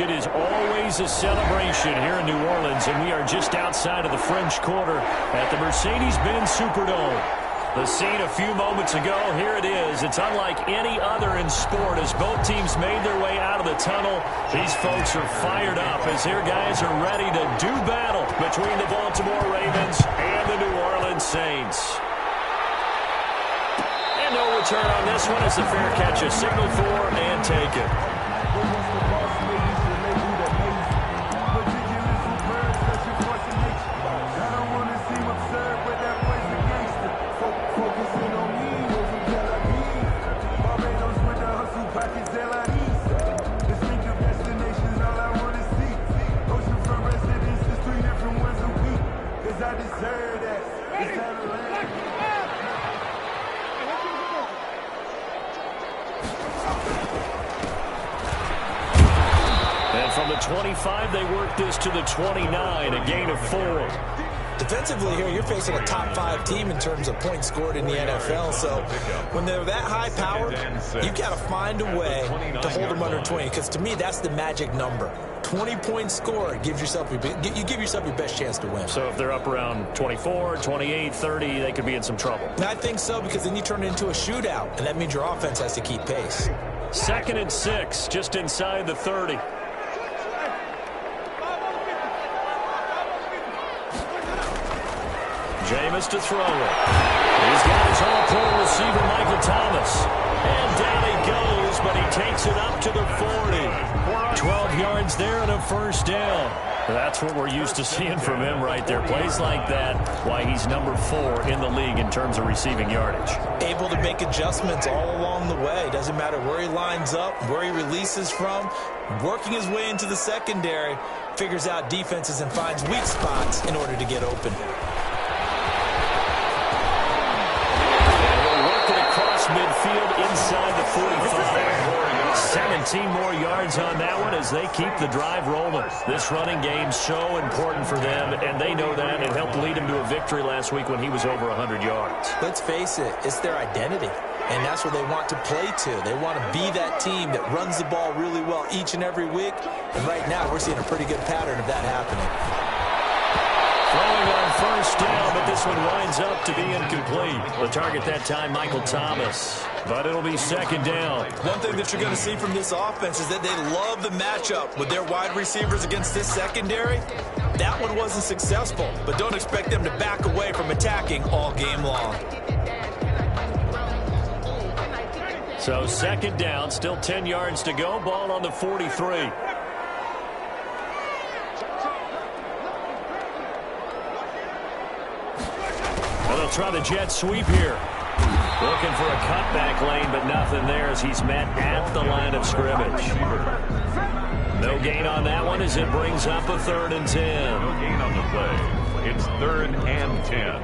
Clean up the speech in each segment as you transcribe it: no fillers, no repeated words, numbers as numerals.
basket is always a celebration here in New Orleans, and we are just outside of the French Quarter at the Mercedes-Benz Superdome. The scene a few moments ago, here it is. It's unlike any other in sport as both teams made their way out of the tunnel. These folks are fired up as their guys are ready to do battle between the Baltimore Ravens and the New Orleans Saints. And no return on this one as the fair catch is signaled for and taken. And from the 25, they work this to the 29, a gain of 4. Defensively here, you're facing a top 5 team in terms of points scored in the NFL. So when they're that high powered, you've got to find a way to hold them under 20. Because to me, that's the magic number. 20 points scored, you give yourself your best chance to win. So if they're up around 24, 28, 30, they could be in some trouble. And I think so, because then you turn it into a shootout, and that means your offense has to keep pace. 2nd and 6, just inside the 30. Jameis to throw it. He's got his all-pro receiver, Michael Thomas. And down he goes, but he takes it up to the 40. 12 yards there and a first down. That's what we're used to seeing from him right there. Plays like that, why he's number 4 in the league in terms of receiving yardage. Able to make adjustments all along the way. Doesn't matter where he lines up, where he releases from. Working his way into the secondary, figures out defenses and finds weak spots in order to get open. Midfield inside the 45. 17 more yards on that one as they keep the drive rolling. This running game's so important for them, and they know that. It helped lead him to a victory last week when he was over 100 yards. Let's face it, it's their identity, and that's what they want to play to. They want to be that team that runs the ball really well each and every week, and right now we're seeing a pretty good pattern of that happening. Throwing on first down, but this one winds up to be incomplete. The target that time, Michael Thomas. But it'll be 2nd down. One thing that you're going to see from this offense is that they love the matchup with their wide receivers against this secondary. That one wasn't successful, but don't expect them to back away from attacking all game long. So 2nd down, still 10 yards to go. Ball on the 43. They'll try the jet sweep here. Looking for a cutback lane, but nothing there as he's met at the line of scrimmage. No gain on that one as it brings up a 3rd and 10. No gain on the play. It's 3rd and 10.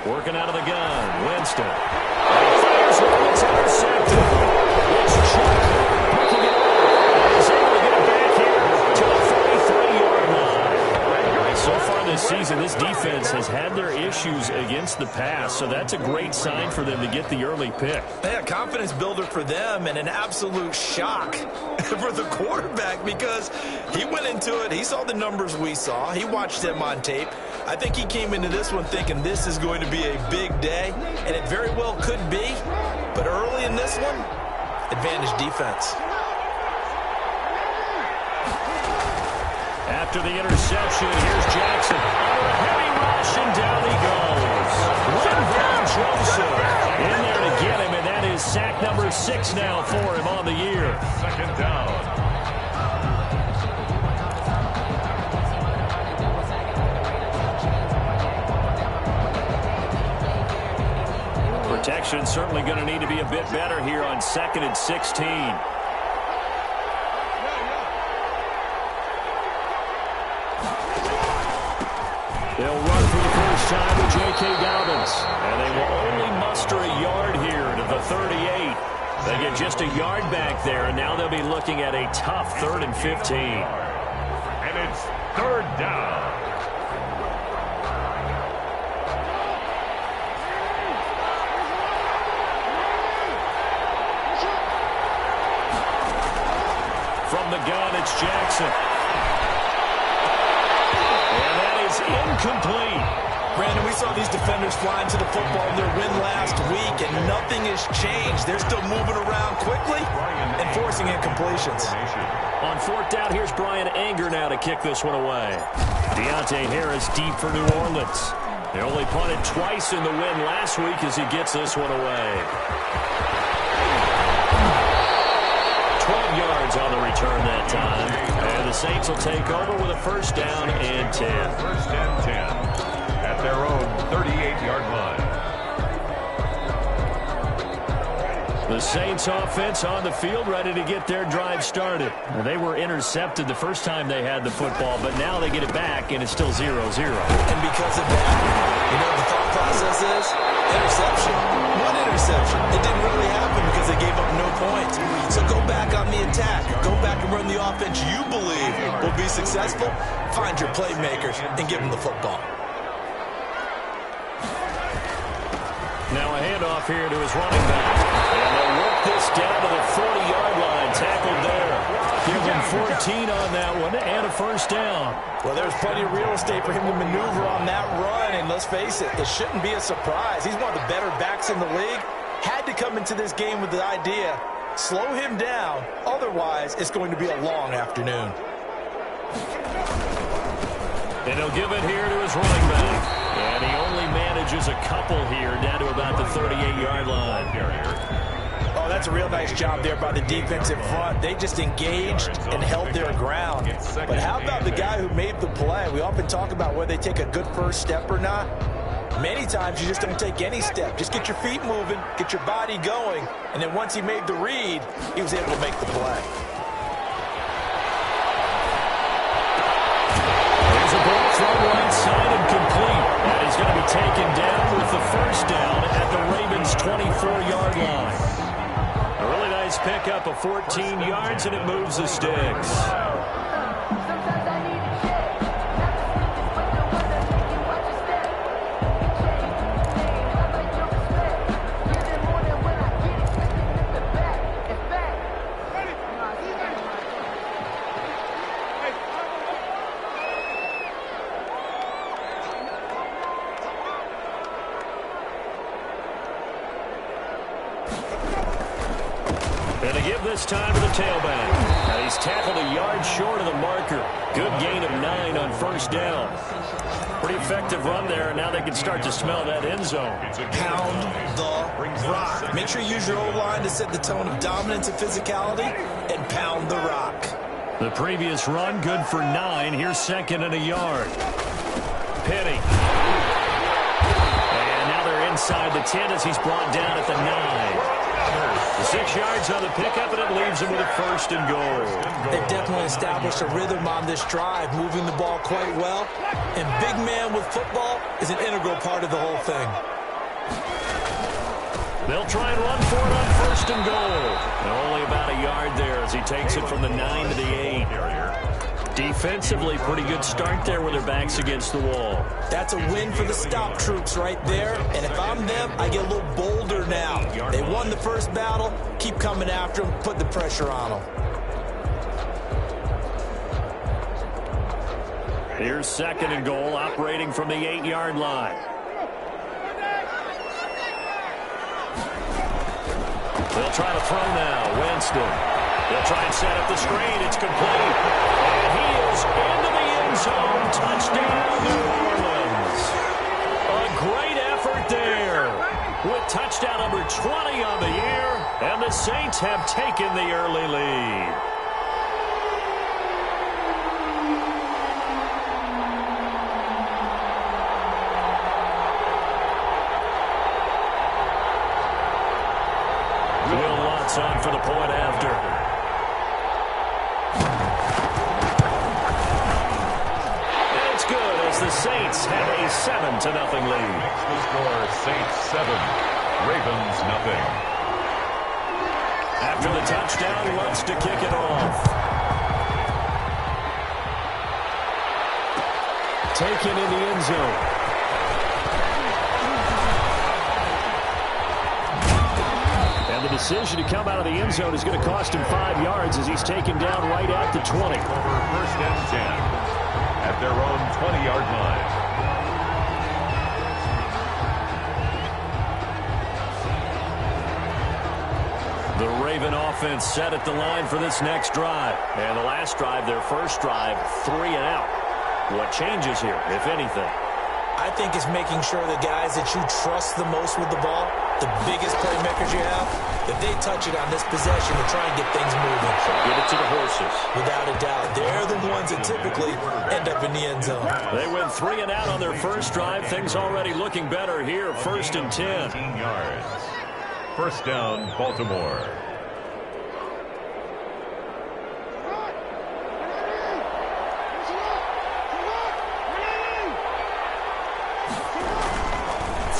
Working out of the gun, Winston. He fires one, it's intercepted. It's Chuck picking it up. And he's able to get it back here to the 43-yard line. All right, so far this season, this defense has had their issues against the pass, so that's a great sign for them to get the early pick. Yeah, confidence builder for them and an absolute shock for the quarterback because he went into it, he saw the numbers we saw, he watched them on tape. I think he came into this one thinking this is going to be a big day, and it very well could be. But early in this one, advantage defense. After the interception, here's Jackson. Under a heavy rush, and down he goes. Linval Joseph in there to get him, and that is sack number 6 now for him on the year. 2nd down. Protection certainly going to need to be a bit better here on 2nd and 16. They'll run for the first time with J.K. Dobbins. And they will only muster a yard here to the 38. They get just a yard back there, and now they'll be looking at a tough 3rd and 15. And it's 3rd down. From the gun, it's Jackson. And that is incomplete. Brandon, we saw these defenders flying to the football in their win last week, and nothing has changed. They're still moving around quickly and forcing incompletions. On 4th down, here's Brian Anger now to kick this one away. Deontay Harris deep for New Orleans. They only punted twice in the win last week as he gets this one away. 12 yards on the return that time. And the Saints will take over with a 1st down and 10. 1st and 10 at their own 38-yard line. The Saints offense on the field ready to get their drive started. They were intercepted the first time they had the football, but now they get it back, and it's still 0-0. And because of that, you know what the thought process is? Interception. One interception. It didn't really happen because they gave up no points. So go back on the attack. Go back and run the offense you believe will be successful. Find your playmakers and give them the football. Now a handoff here to his running back. And they'll work this down to the 40-yard line. Tackled there. Give him 14 on that one and a 1st down. Well, there's plenty of real estate for him to maneuver on that run. And let's face it, it shouldn't be a surprise. He's one of the better backs in the league. Had to come into this game with the idea, slow him down. Otherwise, it's going to be a long afternoon. And he'll give it here to his running back. And he only manages a couple here down to about the 38-yard line. Oh, that's a real nice job there by the defense in front. They just engaged and held their ground. But how about the guy who made the play? We often talk about whether they take a good first step or not. Many times you just don't take any step. Just get your feet moving, get your body going, and then once he made the read, he was able to make the play. There's a ball thrown right side and complete. And he's going to be taken down with the 1st down at the Ravens' 24-yard line. A really nice pickup of 14 yards, and it moves the sticks. And to give this time to the tailback. And he's tackled a yard short of the marker. Good gain of 9 on 1st down. Pretty effective run there, and now they can start to smell that end zone. Pound the rock. Make sure you use your O-line to set the tone of dominance and physicality, and pound the rock. The previous run, good for 9. Here's 2nd and a yard. Penny. And now they're inside the 10 as he's brought down at the 9. 6 yards on the pickup, and it leaves him with a 1st and goal. They've definitely established a rhythm on this drive, moving the ball quite well. And big man with football is an integral part of the whole thing. They'll try and run for it on 1st and goal. And only about a yard there as he takes it from the 9 to the 8. Defensively, pretty good start there with their backs against the wall. That's a win for the stop troops right there. And if I'm them, I get a little bolder now. They won the first battle. Keep coming after them. Put the pressure on them. Here's 2nd and goal, operating from the 8-yard line. They'll try to throw now. Winston. They'll try and set up the screen. It's complete. And he is into the end zone. Touchdown, New Orleans. A great effort there with touchdown number 20 on the year. And the Saints have taken the early lead. Will Lutz on for the point after. as the Saints have a 7-0 lead. The score, Saints 7, Ravens nothing. After the touchdown, wants to kick it off. Taken in the end zone. And the decision to come out of the end zone is going to cost him 5 yards as he's taken down right at the 20. Over 1st and 10 at their own 20-yard line. The Raven offense set at the line for this next drive. And the last drive, their first drive, 3 and out. What changes here, if anything? I think it's making sure the guys that you trust the most with the ball, the biggest playmakers you have, that they touch it on this possession to try and get things moving. Give it to the horses. Without a doubt. They're the ones that typically end up in the end zone. They went 3 and out on their first drive. Things already looking better here. 1st and 10. 18 yards. First down, Baltimore.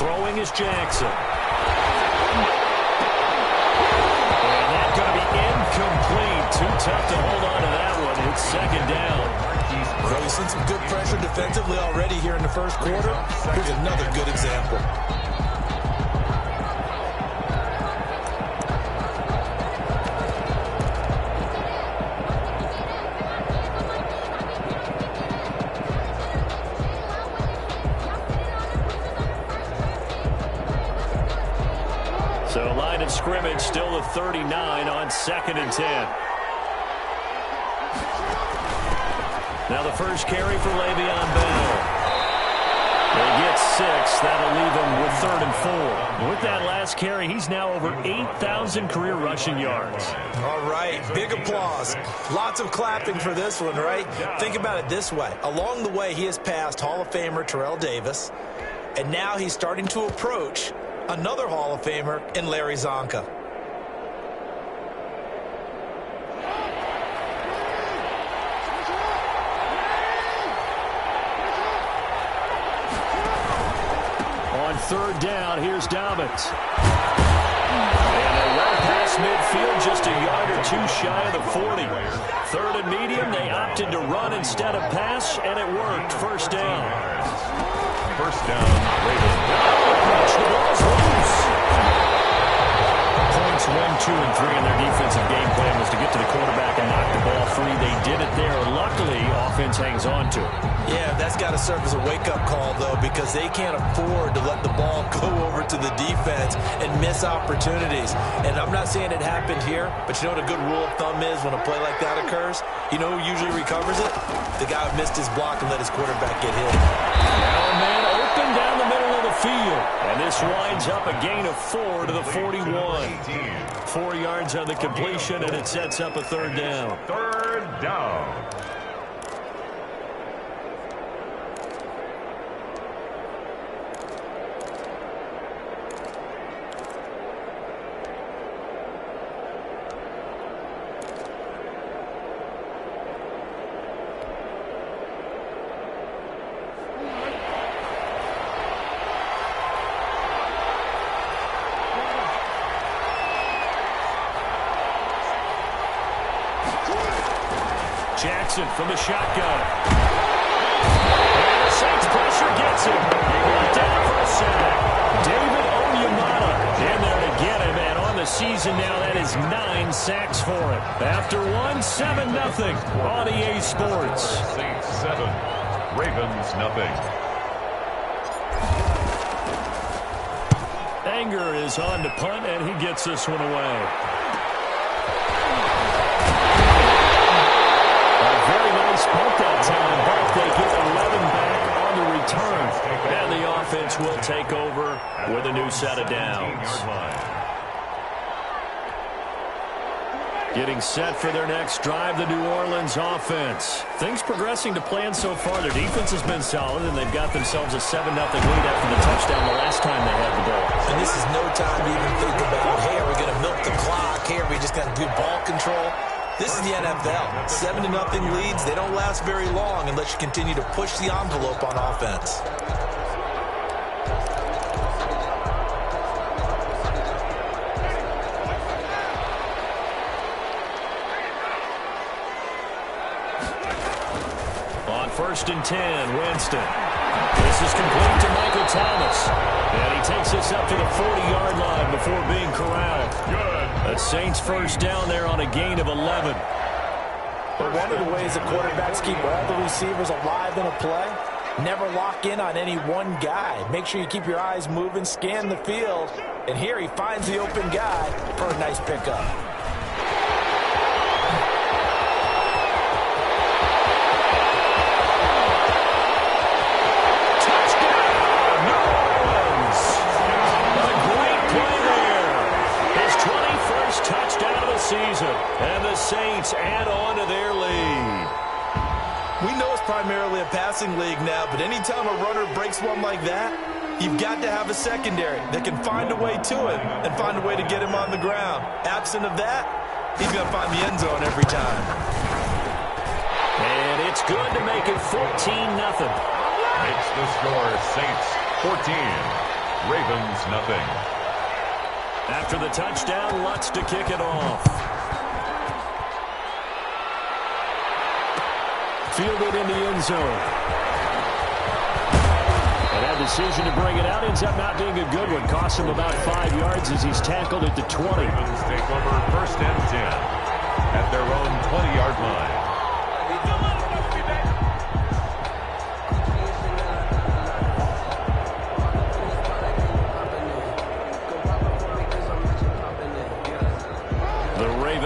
Throwing is Jackson. And that's going to be incomplete. Too tough to hold on to that one. It's 2nd down. Well, we've seen some good pressure defensively already here in the first quarter. Here's another good example. So line of scrimmage still at 39 on 2nd and 10. Now the first carry for Le'Veon Bell. They get 6. That'll leave him with 3rd and 4. With that last carry, he's now over 8,000 career rushing yards. All right, big applause. Lots of clapping for this one, right? Think about it this way. Along the way, he has passed Hall of Famer Terrell Davis, and now he's starting to approach another Hall of Famer in Larry Zonka. On 3rd down, here's Dobbins. And they run past midfield just a yard or 2 shy of the 40. 3rd and medium, they opted to run instead of pass, and it worked. 1st down. First down, Ravens. The ball's loose. Points 1, 2, and 3 in their defensive game plan was to get to the quarterback and knock the ball free. They did it there. Luckily, offense hangs on to it. Yeah, that's got to serve as a wake-up call, though, because they can't afford to let the ball go over to the defense and miss opportunities. And I'm not saying it happened here, but you know what a good rule of thumb is when a play like that occurs? You know who usually recovers it? The guy who missed his block and let his quarterback get hit. Now a man open down the middle of the field. And this winds up a gain of 4 to the 41. 4 yards on the completion, and it sets up a 3rd down. 3rd down. Jackson from the shotgun. And the Saints pressure gets him. He went down for a sack. David Onyemata in there to get him. And on the season now, that is 9 sacks for him. After 7-0 on EA Sports. Saints 7, Ravens nothing. Anger is on to punt, and he gets this one away. Very nice punt that time, but they get 11 back on the return. And the offense will take over with a new set of downs. Getting set for their next drive, the New Orleans offense. Things progressing to plan so far. Their defense has been solid, and they've got themselves a 7-0 lead after the touchdown the last time they had the ball. And this is no time to even think about, hey, are we going to milk the clock? Hey, are we just going to do ball control? This is the NFL. 7-0 leads, they don't last very long unless you continue to push the envelope on offense. On 1st and 10, Winston. This is complete to Michael Thomas. And he takes this up to the 40-yard line before being corralled. Good. The Saints first down there on a gain of 11. But one of the ways the quarterbacks keep all the receivers alive in a play, never lock in on any one guy. Make sure you keep your eyes moving, scan the field. And here he finds the open guy for a nice pickup. Season, and the Saints add on to their lead. We know it's primarily a passing league now, but anytime a runner breaks one like that, you've got to have a secondary that can find a way to him and find a way to get him on the ground. Absent of that, he's going to find the end zone every time. And it's good to make it 14-0. Makes the score Saints 14, Ravens nothing. After the touchdown, Lutz to kick it off. Fielded in the end zone. And that decision to bring it out ends up not being a good one. Costs him about 5 yards as he's tackled at the 20. Ravens take over 1st and 10 at their own 20-yard line.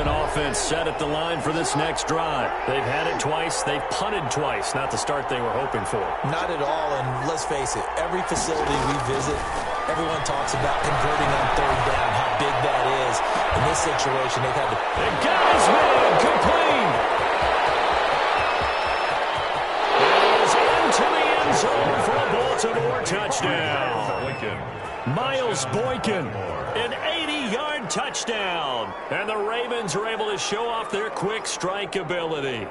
Offense set at the line for this next drive. They've had it twice. They've punted twice. Not the start they were hoping for. Not at all, and let's face it, every facility we visit, everyone talks about converting on 3rd down, how big that is. In this situation, they've had to... The guy's made complete. It is into the end zone for a Baltimore touchdown. Miles Boykin, an 80-yard touchdown. And the Ravens are able to show off their quick strike ability.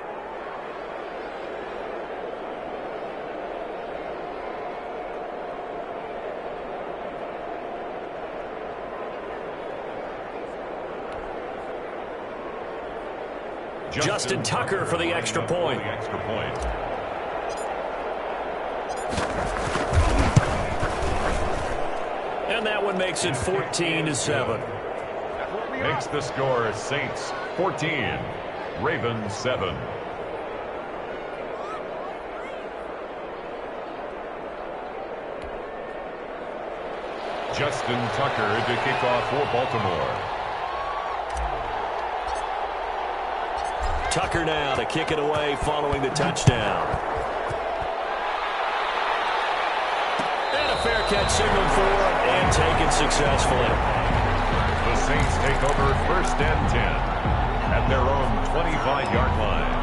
Justin Tucker for the extra point. And that one makes it 14-7. Makes the score Saints 14, Ravens 7. Justin Tucker to kick off for Baltimore. Tucker now to kick it away following the touchdown. And a fair catch signaled for and taken successfully. The Saints take over 1st and 10 at their own 25-yard line.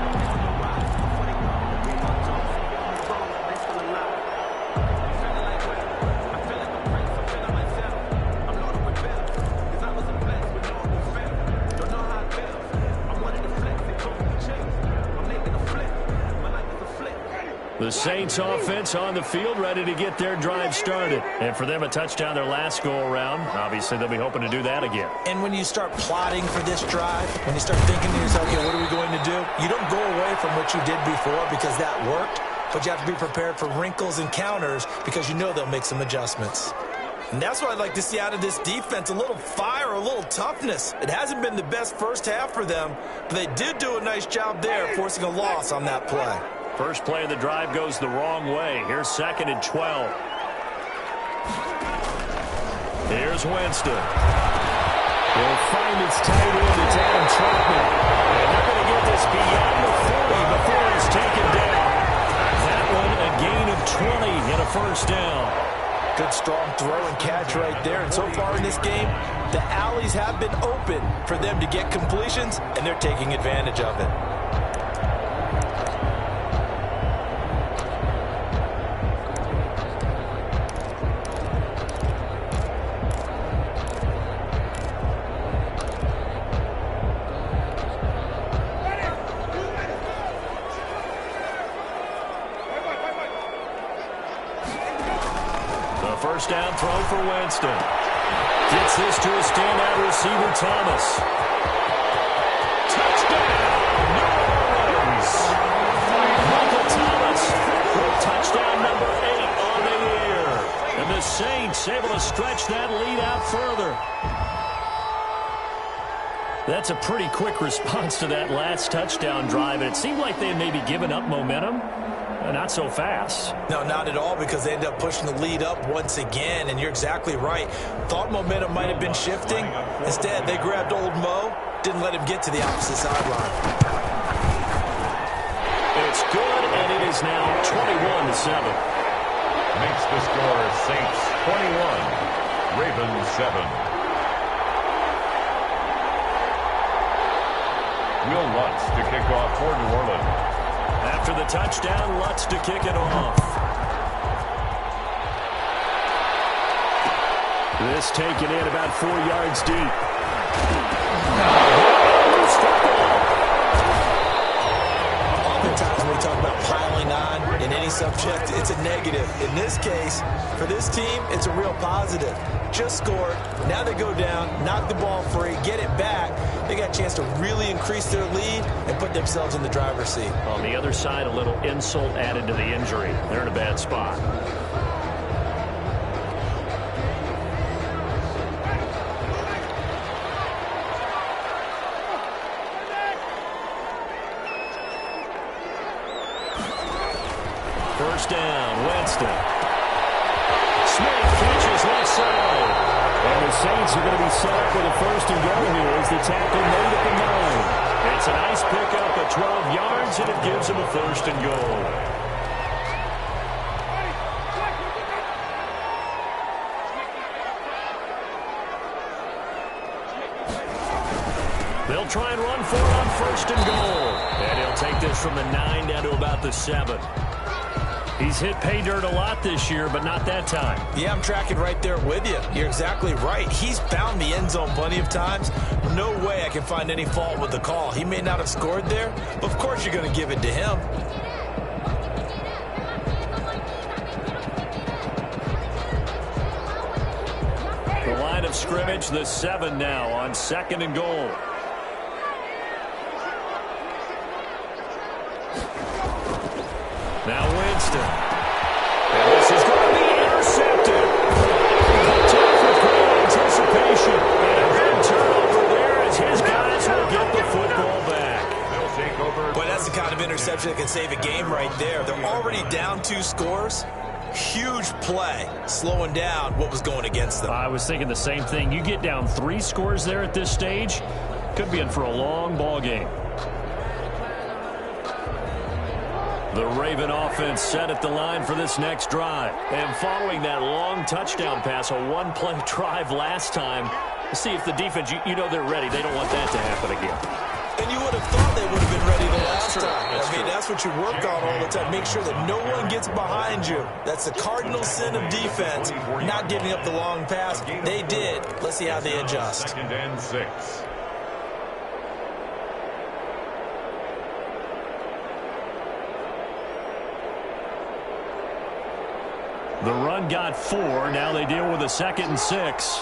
The Saints offense on the field ready to get their drive started. And for them, a touchdown their last go-around. Obviously, they'll be hoping to do that again. And when you start plotting for this drive, when you start thinking to yourself, okay, what are we going to do? You don't go away from what you did before because that worked, but you have to be prepared for wrinkles and counters because you know they'll make some adjustments. And that's what I'd like to see out of this defense, a little fire, a little toughness. It hasn't been the best first half for them, but they did do a nice job there, forcing a loss on that play. First play of the drive goes the wrong way. Here's 2nd and 12. Here's Winston. He'll find its tight end. It's Adam Trautman. And they're going to get this beyond the 40 before it's taken down. That one a gain of 20 and a first down. Good strong throw and catch right there. And so far in this game, the alleys have been open for them to get completions, and they're taking advantage of it. throw for Winston. Gets this to a standout receiver, Thomas. Touchdown, New Orleans. Michael Thomas with touchdown number 8 on the year. And the Saints able to stretch that lead out further. That's a pretty quick response to that last touchdown drive. And it seemed like they had maybe given up momentum. Not so fast. No, not at all, because they end up pushing the lead up once again, and you're exactly right. Thought momentum might have been shifting. Instead, they grabbed old Mo, didn't let him get to the opposite sideline. It's good, and it is now 21-7. Makes the score Saints 21, Ravens 7. Will Lutz to kick off for New Orleans. After the touchdown, Lutz to kick it off. This taken in about 4 yards deep. Oftentimes when we talk about piling on in any subject, it's a negative. In this case, for this team, it's a real positive. Just scored. Now they go down, knock the ball free, get it back. They got a chance to really increase their lead and put themselves in the driver's seat. On the other side, a little insult added to the injury. They're in a bad spot. First down, Winston. Smith catches left side. And the Saints are going to be set up with a first and goal here as the tackle made at the 9. It's a nice pickup of 12 yards, and it gives them a first and goal. They'll try and run for it on first and goal. And he'll take this from the 9 down to about the 7. He's hit pay dirt a lot this year, but not that time. Yeah, I'm tracking right there with you. You're exactly right. He's found the end zone plenty of times. No way I can find any fault with the call. He may not have scored there, but of course you're going to give it to him. The line of scrimmage, the 7 now on second and goal. Now Winston. And this is going to be intercepted. Time for great anticipation. And a good turnover there as his guys will get the football back. They'll take over. Boy, that's the kind of interception that can save a game right there. They're already down 2 scores. Huge play, slowing down what was going against them. I was thinking the same thing. You get down 3 scores there at this stage, could be in for a long ball game. The Raven offense set at the line for this next drive. And following that long touchdown pass, a 1-play drive last time, see if the defense, you know they're ready. They don't want that to happen again. And you would have thought they would have been ready the last time. That's what you work on all the time. Make sure that no one gets behind you. That's the cardinal sin of defense, not giving up the long pass. They did. Let's see how they adjust. 2nd and 6. The run got 4. Now they deal with a 2nd and 6.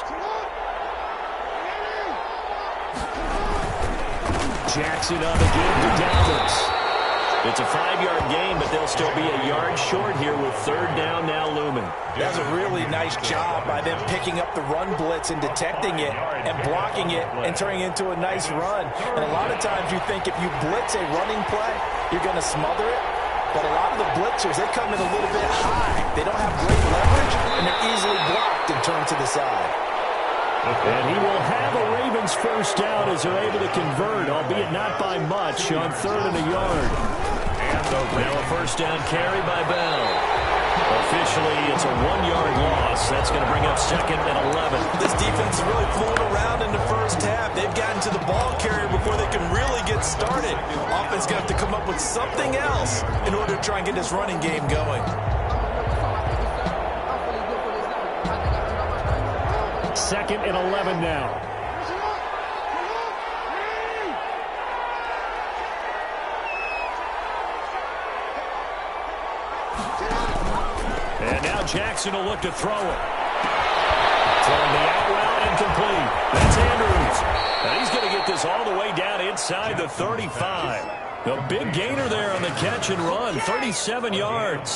Jackson on the give to Dallas. It's a 5-yard gain, but they'll still be a yard short here with 3rd down now looming. That's a really nice job by them picking up the run blitz and detecting it and blocking it and turning it into a nice run. And a lot of times you think if you blitz a running play, you're going to smother it. But a lot of the blitzers, they come in a little bit high. They don't have great leverage, and they're easily blocked and turned to the side. And he will have a Ravens first down as they're able to convert, albeit not by much, on 3rd and a yard. And now a first down carry by Bell. Officially, it's a 1-yard loss. That's going to bring up 2nd and 11. This defense is really fooling around in the first half. They've gotten to the ball carrier before they can really get started. Offense going to have to come up with something else in order to try and get this running game going. 2nd and 11 now. And now Jackson will look to throw it. Throwing the out well, incomplete. That's Andrews. And he's going to get this all the way down inside the 35. A big gainer there on the catch and run, 37 yards.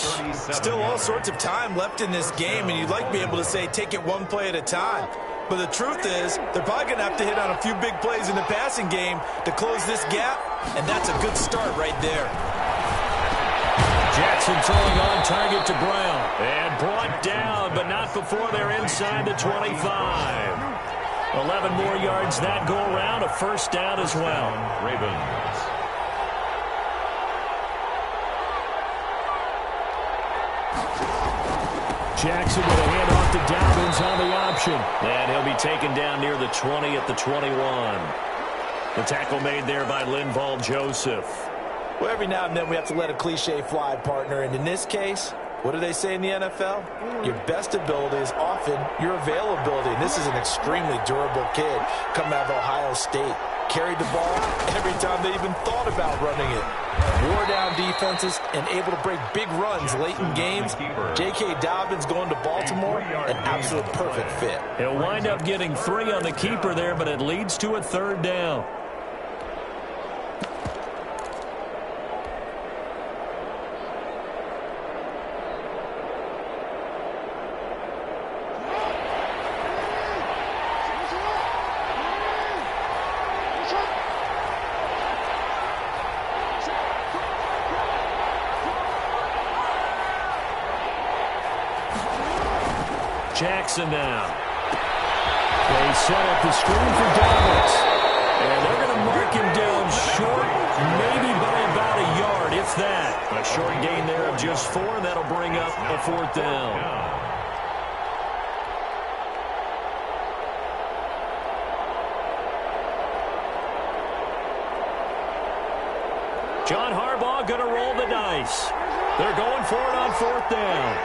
Still all sorts of time left in this game, and you'd like to be able to say take it one play at a time. But the truth is, they're probably going to have to hit on a few big plays in the passing game to close this gap, and that's a good start right there. Jackson throwing on target to Brown. And brought down, but not before they're inside the 25. 11 more yards that go around, a first down as well. Ravens. Jackson with a handoff to Dobbins on the option. And he'll be taken down near the 20 at the 21. The tackle made there by Linval Joseph. Well, every now and then we have to let a cliche fly, partner. And in this case, what do they say in the NFL? Your best ability is often your availability. And this is an extremely durable kid coming out of Ohio State. Carried the ball every time they even thought about running it. Wore down defenses and able to break big runs late in games. J.K. Dobbins going to Baltimore, an absolute perfect fit. He'll wind up getting 3 on the keeper there, but it leads to a third down. Jackson now. They set up the screen for Dobbins. And they're going to mark him down short, maybe by about a yard, if that. A short gain there of just 4, and that'll bring up a fourth down. John Harbaugh going to roll the dice. They're going for it on fourth down.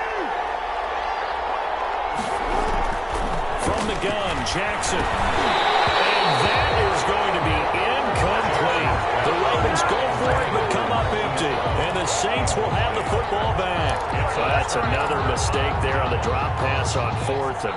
From the gun, Jackson. And that is going to be incomplete. The Ravens go for it, but come up empty. And the Saints will have the football back. So that's another mistake there on the drop pass on fourth. And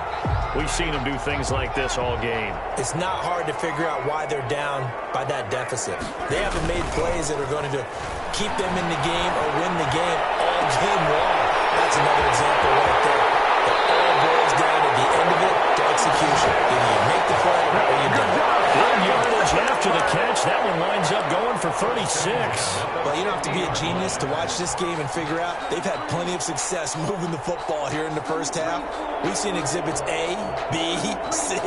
we've seen them do things like this all game. It's not hard to figure out why they're down by that deficit. They haven't made plays that are going to keep them in the game or win the game all game long. That's another example right there. It all boils down at the end of it to execution. Either you make the play or you don't. Good yardage after the catch. That one winds up going for 36. Well, you don't have to be a genius to watch this game and figure out they've had plenty of success moving the football here in the first half. We've seen exhibits A, B, C,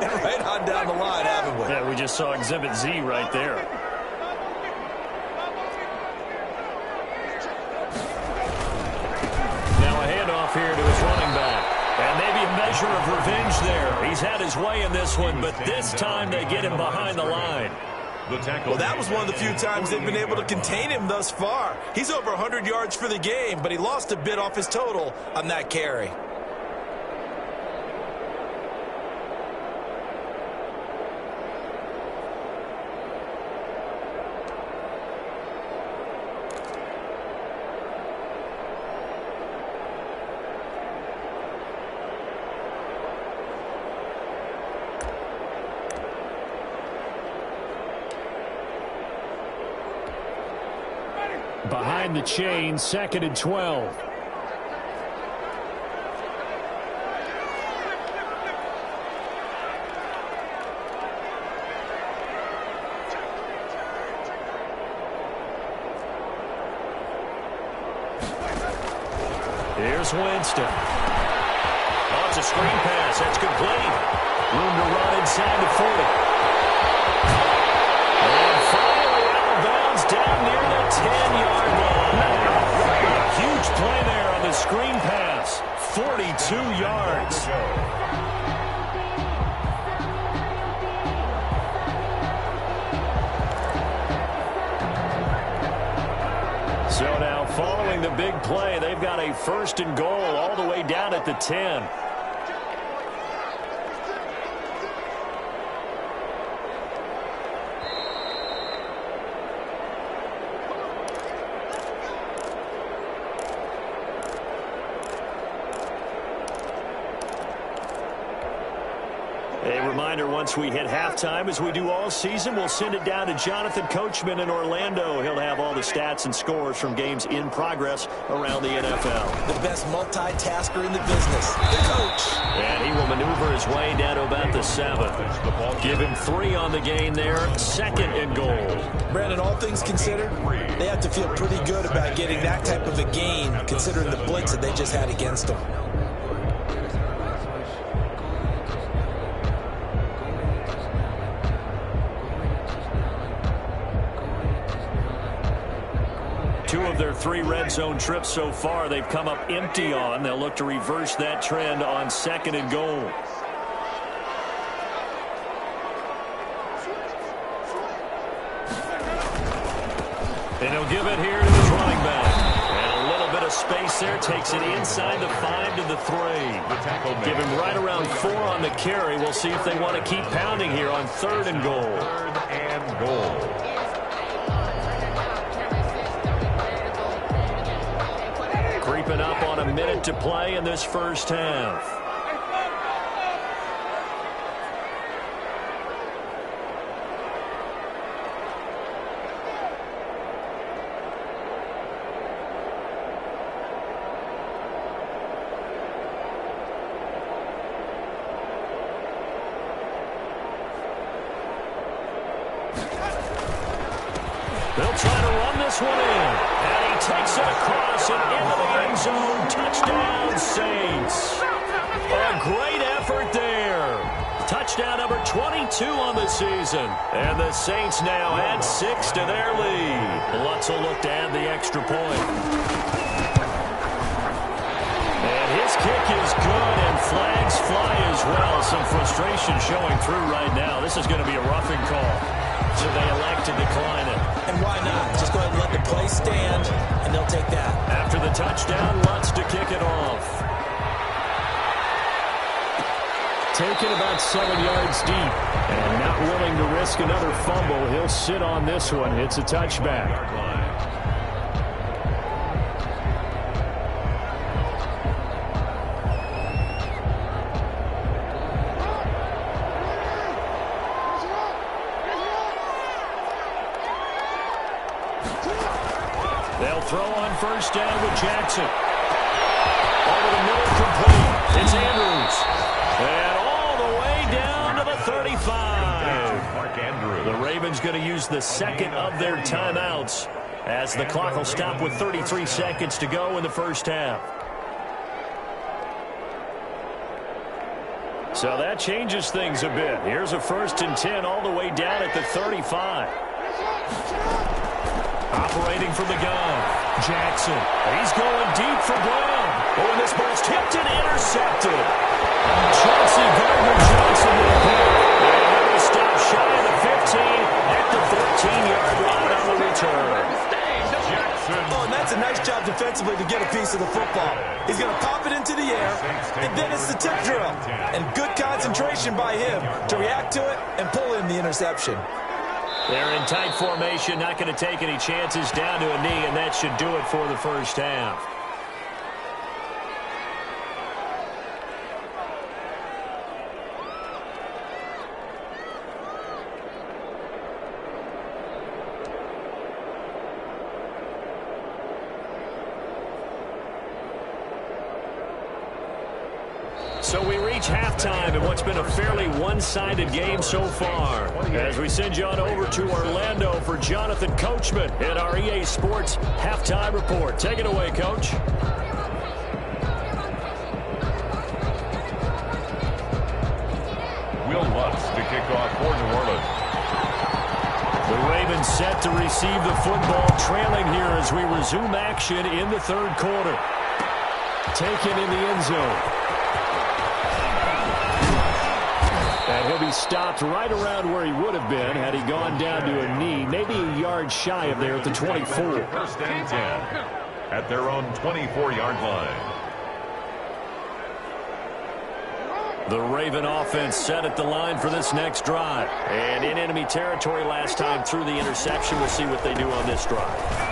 and right on down the line, haven't we? Yeah, we just saw exhibit Z right there. Now a handoff here to his running back. And maybe a measure of revenge there. He's had his way in this one, but this time they get him behind the line. Well, that was one of the few times they've been able to contain him thus far. He's over 100 yards for the game, but he lost a bit off his total on that carry. Behind the chain, 2nd and 12. Here's Winston. Oh, it's a screen pass. That's complete. Room to run inside the 40. And finally out of bounds down near the 10-yard line. A huge play there on the screen pass. 42 yards. So now, following the big play, they've got a 1st and goal all the way down at the 10. A reminder, once we hit halftime, as we do all season, we'll send it down to Jonathan Coachman in Orlando. He'll have all the stats and scores from games in progress around the NFL. The best multitasker in the business, the coach. And he will maneuver his way down to about the 7. Give him 3 on the gain there, 2nd and goal. Brandon, all things considered, they have to feel pretty good about getting that type of a gain, considering the blitz that they just had against them. Two of their 3 red zone trips so far, they've come up empty on. They'll look to reverse that trend on 2nd and goal. And he'll give it here to his running back. And a little bit of space there. Takes it inside the 5 to the 3. Give him right around 4 on the carry. We'll see if they want to keep pounding here on 3rd and goal. 3rd and goal. Creeping up on a minute to play in this first half. They'll try to run this one in. And he takes it across and into the end zone. Touchdown, Saints. A great effort there. Touchdown number 22 on the season. And the Saints now add 6 to their lead. Lutz will look to add the extra point. And his kick is good, and flags fly as well. Some frustration showing through right now. This is going to be a roughing call. So they elect to decline it. And why not? Just go ahead and let the play stand, and they'll take that. After the touchdown, Lutz to kick it off. Taken about 7 yards deep. And not willing to risk another fumble. He'll sit on this one. It's a touchback. They'll throw on first down with Jackson. Over the middle, complete. It's Andrews. And all the way down to the 35. Mark Andrews. The Ravens going to use the 2nd of their timeouts as the clock will stop with 33 seconds to go in the first half. So that changes things a bit. Here's a 1st and 10 all the way down at the 35. Operating from the gun, Jackson. He's going deep for Brown. Oh, and this ball's tipped and intercepted. Chauncey Gardner-Johnson with a pick. And they're going to stop shy of the 15 at the 13-yard line on the return. Oh, and that's a nice job defensively to get a piece of the football. He's going to pop it into the air, and then it's the tip drill. And good concentration by him to react to it and pull in the interception. They're in tight formation, not going to take any chances, down to a knee, and that should do it for the first half. So we reach halftime in what's been a fairly one-sided game so far. As we send you on over to Orlando for Jonathan Coachman in our EA Sports Halftime Report. Take it away, Coach. Will Lutz to kick off for New Orleans. The Ravens set to receive the football, trailing here as we resume action in the 3rd quarter. Taken in the end zone. And he'll be stopped right around where he would have been had he gone down to a knee, maybe a yard shy of there at the 24. 1st and 10 at their own 24-yard line. The Raven offense set at the line for this next drive. And in enemy territory last time through the interception. We'll see what they do on this drive.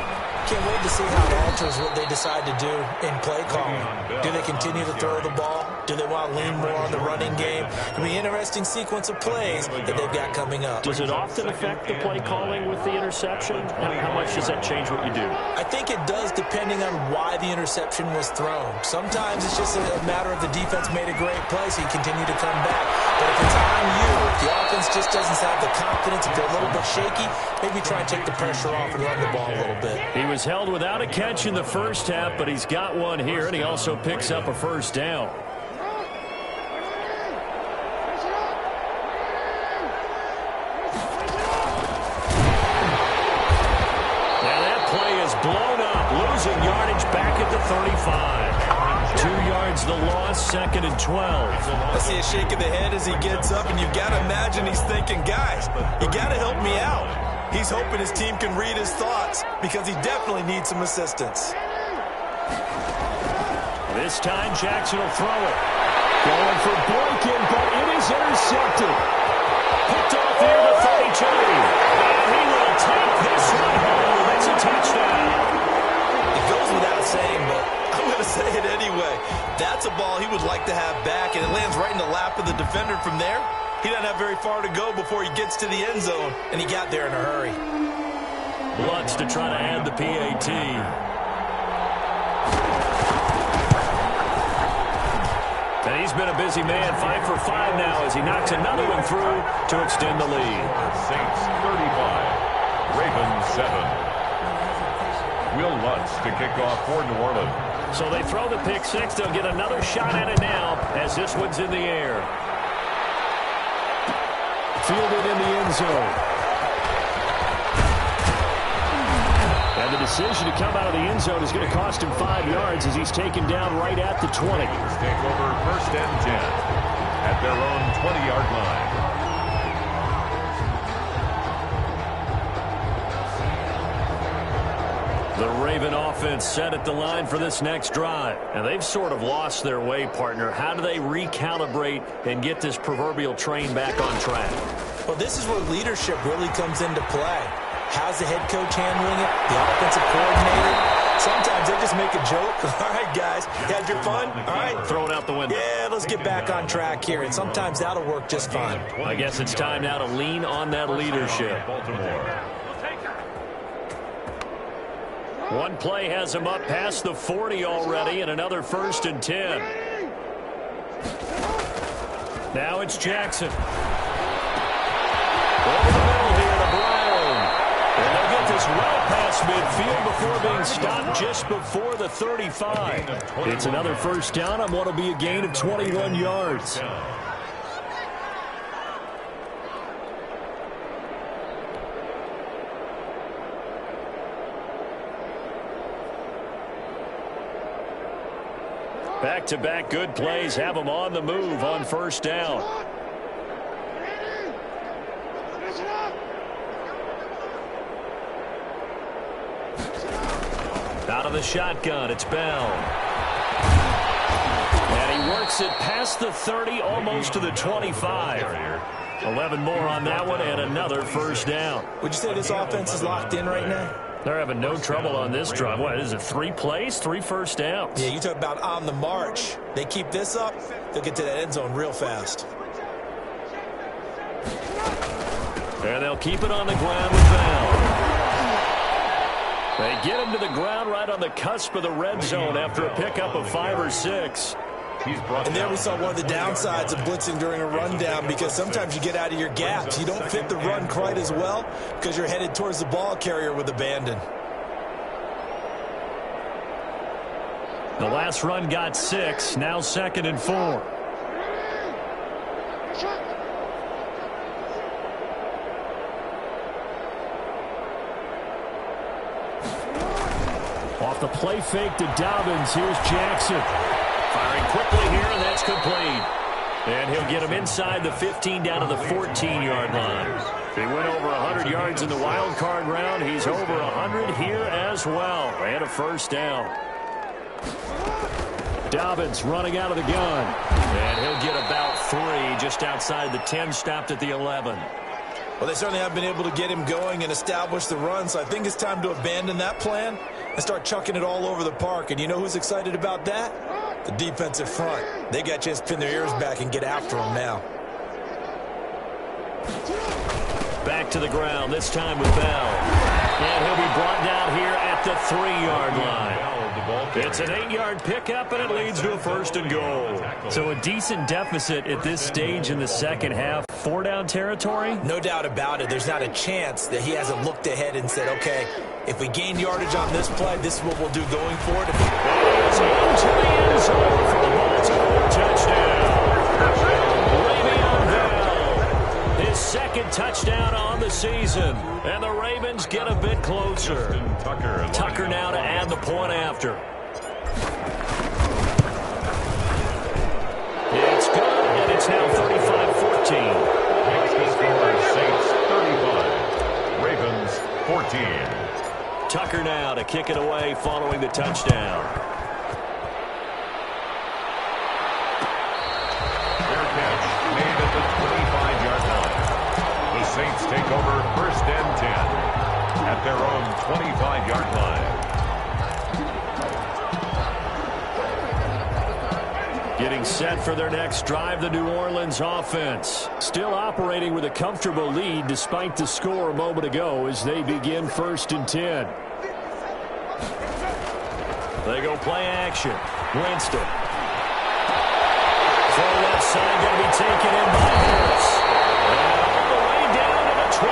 Can't wait to see how it alters what they decide to do in play calling. Do they continue to throw the ball? Do they want to lean more on the running game? It'll be an interesting sequence of plays that they've got coming up. Does it often affect the play calling with the interception? How much does that change what you do? I think it does, depending on why the interception was thrown. Sometimes it's just a matter of the defense made a great play, so you continue to come back. But if it's on you, if the offense just doesn't have the confidence, if they're a little bit shaky, maybe try and take the pressure off and run the ball a little bit. He was held without a catch in the first half, but he's got one here, and he also picks up a first down. Blown up, losing yardage back at the 35. 2 yards the loss, 2nd and 12. I see a shake of the head as he gets up, and you've got to imagine he's thinking, guys, you got to help me out. He's hoping his team can read his thoughts because he definitely needs some assistance. This time Jackson will throw it. Going for Boykin, but it is intercepted. Picked off near the 32. And he will take this one home. It's a touchdown. It goes without saying, but I'm going to say it anyway. That's a ball he would like to have back, and it lands right in the lap of the defender from there. He doesn't have very far to go before he gets to the end zone, and he got there in a hurry. Lutz to try to add the PAT. And he's been a busy man, 5 for 5 now as he knocks another one through to extend the lead. Saints 35, Ravens 7. Will Lutz to kick off for New Orleans. So they throw the pick six. They'll get another shot at it now as this one's in the air. Fielded in the end zone. And the decision to come out of the end zone is going to cost him 5 yards as he's taken down right at the 20. Take over 1st and 10 at their own 20-yard line. The Raven offense set at the line for this next drive. And they've sort of lost their way, partner. How do they recalibrate and get this proverbial train back on track? Well, this is where leadership really comes into play. How's the head coach handling it? The offensive coordinator? Sometimes they just make a joke. All right, guys, you had your fun? All right. Throw it out the window. Yeah, let's get back on track here. And sometimes that'll work just fine. I guess it's time now to lean on that leadership. Baltimore. One play has him up past the 40 already, and another 1st and 10. Now it's Jackson. Over the middle here to Brown. And they'll get this well past midfield before being stopped just before the 35. It's another first down on what will be a gain of 21 yards. Back-to-back good plays have them on the move on first down. Out of the shotgun, it's Bell. And he works it past the 30, almost to the 25. 11 more on that one, and another first down. Would you say this offense is locked in right now? They're having no trouble on this drive. What is it, 3 plays, 3 first downs? Yeah, you talk about on the march. They keep this up, they'll get to that end zone real fast. And they'll keep it on the ground with Bell. They get him to the ground right on the cusp of the red zone after a pickup of 5 or 6. And there we saw one of the downsides of blitzing during a rundown, because sometimes you get out of your gaps. You don't fit the run quite as well because you're headed towards the ball carrier with abandon. The last run got 6, now 2nd and 4. Off the play fake to Dobbins, here's Jackson. Firing quickly here, and that's complete. And he'll get him inside the 15 down to the 14-yard line. He went over 100 yards in the wild card round. He's over 100 here as well. And a first down. Dobbins running out of the gun. And he'll get about 3 just outside the 10, stopped at the 11. Well, they certainly have been able to get him going and establish the run, so I think it's time to abandon that plan and start chucking it all over the park. And you know who's excited about that? The defensive front, they got a chance to pin their ears back and get after him now. Back to the ground, this time with Bell. And he'll be brought down here at the 3-yard line. It's an 8-yard pickup, and it leads to a 1st and goal. So a decent deficit at this stage in the second half. 4-down territory? No doubt about it. There's not a chance that he hasn't looked ahead and said, okay, if we gain yardage on this play, this is what we'll do going forward. It's into the end zone for the Baltimore touchdown. Le'Veon Bell, his second touchdown on the season. And the Ravens get a bit closer. Tucker now to add the point after. It's good, and it's now 35-14. Makes the score Saints 35, Ravens 14. Tucker now to kick it away following the touchdown. Fair catch made at the 25-yard line. The Saints take over 1st and 10 at their own 25-yard line. Getting set for their next drive, the New Orleans offense. Still operating with a comfortable lead despite the score a moment ago as they begin 1st and 10. They go play action. Winston. Full left side going to be taken in by Harris. And all the way down to the 29.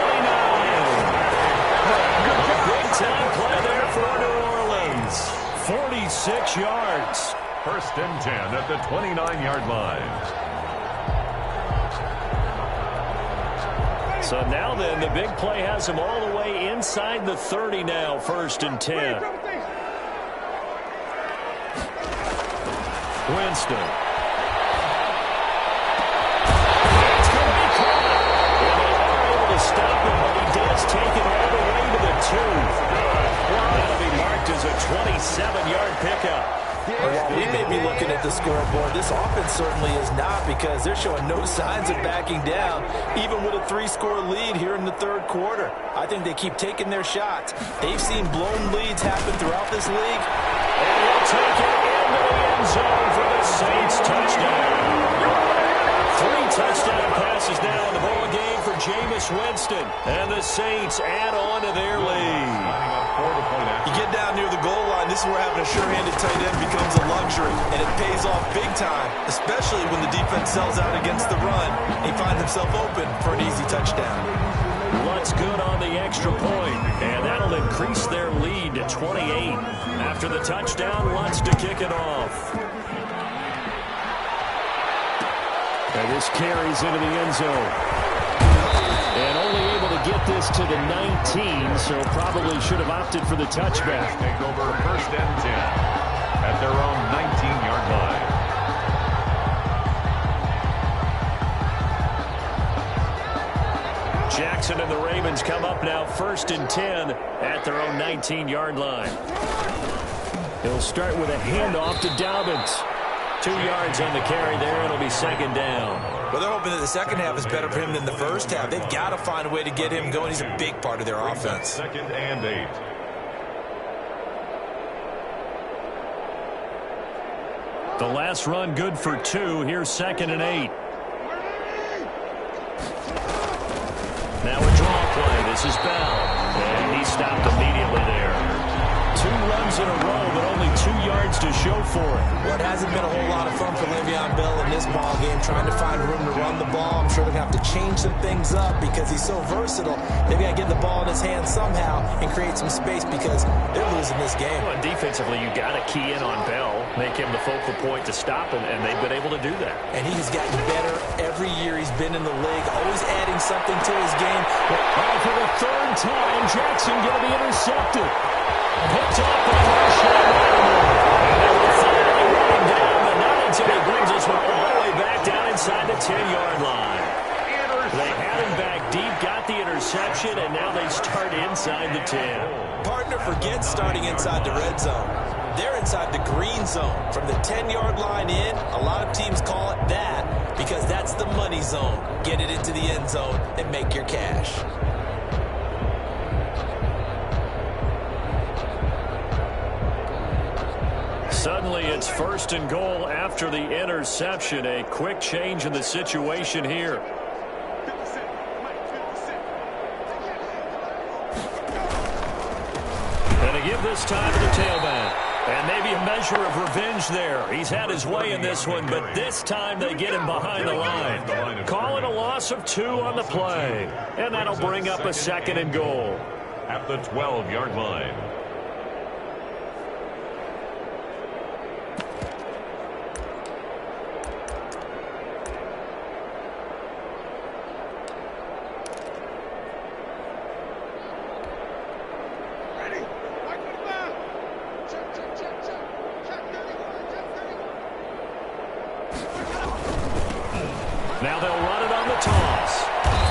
A big-time play there for New Orleans. 46 yards. 1st and 10 at the 29-yard line. So now then, the big play has them all the way inside the 30 now, 1st and 10. Winston. It's going to be caught. And they are able to stop him, but he does take it all the way to the 2. That'll be marked as a 27-yard pickup. While we may be looking at the scoreboard, this offense certainly is not, because they're showing no signs of backing down, even with a 3-score lead here in the 3rd quarter. I think they keep taking their shots. They've seen blown leads happen throughout this league. And he'll take it into the end zone for the Saints touchdown. 3 touchdown passes now in the ball game for Jameis Winston. And the Saints add on to their lead. You get down near the goal line, this is where having a sure-handed tight end becomes a luxury, and it pays off big time, especially when the defense sells out against the run. He finds himself open for an easy touchdown. Lutz good on the extra point, and that'll increase their lead to 28. After the touchdown, Lutz to kick it off. And this carries into the end zone. And only able to get this to the 19, so probably should have opted for the touchback. Take over 1st and 10 at their own 19-yard line. Jackson and the Ravens come up now 1st and 10 at their own 19-yard line. They'll start with a handoff to Dobbins. 2 yards on the carry there. It'll be 2nd down. Well, they're hoping that the second half is better for him than the first half. They've got to find a way to get him going. He's a big part of their offense. 2nd and 8. The last run good for 2. Here's 2nd and 8. Now a draw play. This is Bell. And he stopped immediately there. 2 runs in a row, but only 2 yards to show for it. Well, it hasn't been a whole lot of fun for Le'Veon Bell in this ball game, trying to find room to run the ball. I'm sure they're going to have to change some things up because he's so versatile. They've got to get the ball in his hands somehow and create some space because they're losing this game. Well, and defensively, you've got to key in on Bell, make him the focal point to stop him, and they've been able to do that. And he's gotten better every year he's been in the league, always adding something to his game. Well, for the 3rd time, Jackson going to be intercepted. Picked off by Marshawn Lattimore. And they will finally run him down, but not until he brings us all the way back down inside the 10-yard line. They had him back deep, got the interception, and now they start inside the 10. Partner, forget starting inside the red zone. They're inside the green zone. From the 10-yard line in, a lot of teams call it that because that's the money zone. Get it into the end zone and make your cash. Suddenly play. It's 1st and goal after the interception. A quick change in the situation here. And to give this time to the tailback. And maybe a measure of revenge there. He's had his way in this one, but this time they get him behind the line. Call it a loss of 2 on the play. And that'll bring up a 2nd and goal. At the 12-yard line. Now they'll run it on the toss.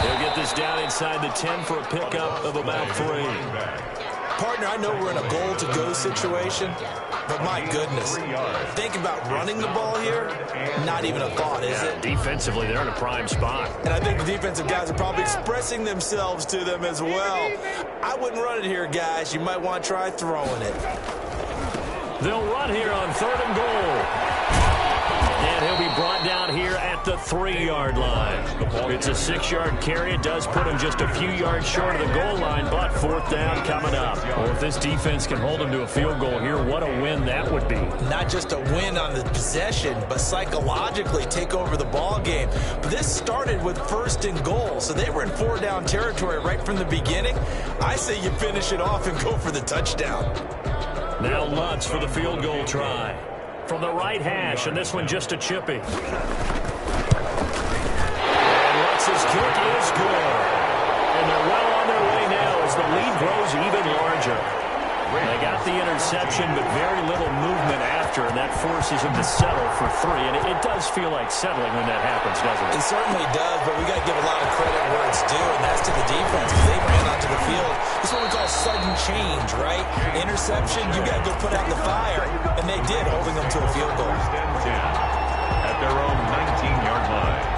They'll get this down inside the 10 for a pickup of about 3. Partner, I know we're in a goal-to-go situation, but my goodness, think about running the ball here, not even a thought, is it? Defensively, they're in a prime spot. And I think the defensive guys are probably expressing themselves to them as well. I wouldn't run it here, guys. You might want to try throwing it. They'll run here on 3rd and goal. And he'll be brought down here at the 3-yard line. It's a 6-yard carry. It does put him just a few yards short of the goal line, but 4th down coming up. Well, if this defense can hold him to a field goal here, what a win that would be. Not just a win on the possession, but psychologically take over the ball game. But this started with 1st and goal, so they were in 4-down territory right from the beginning. I say you finish it off and go for the touchdown. Now Lutz for the field goal try. From the right hash, and this one just a chippy. And Lutz's kick is good. And they're well on their way now as the lead grows even larger. They got the interception, but very little movement after, and that forces him to settle for 3. And it does feel like settling when that happens, doesn't it? It certainly does, but we got to give a lot of credit where it's due, and that's to the defense, because they ran onto the field. This is what we call sudden change, right? Interception, you got to go put out the fire, and they did, holding them to a field goal. At their own 19-yard line.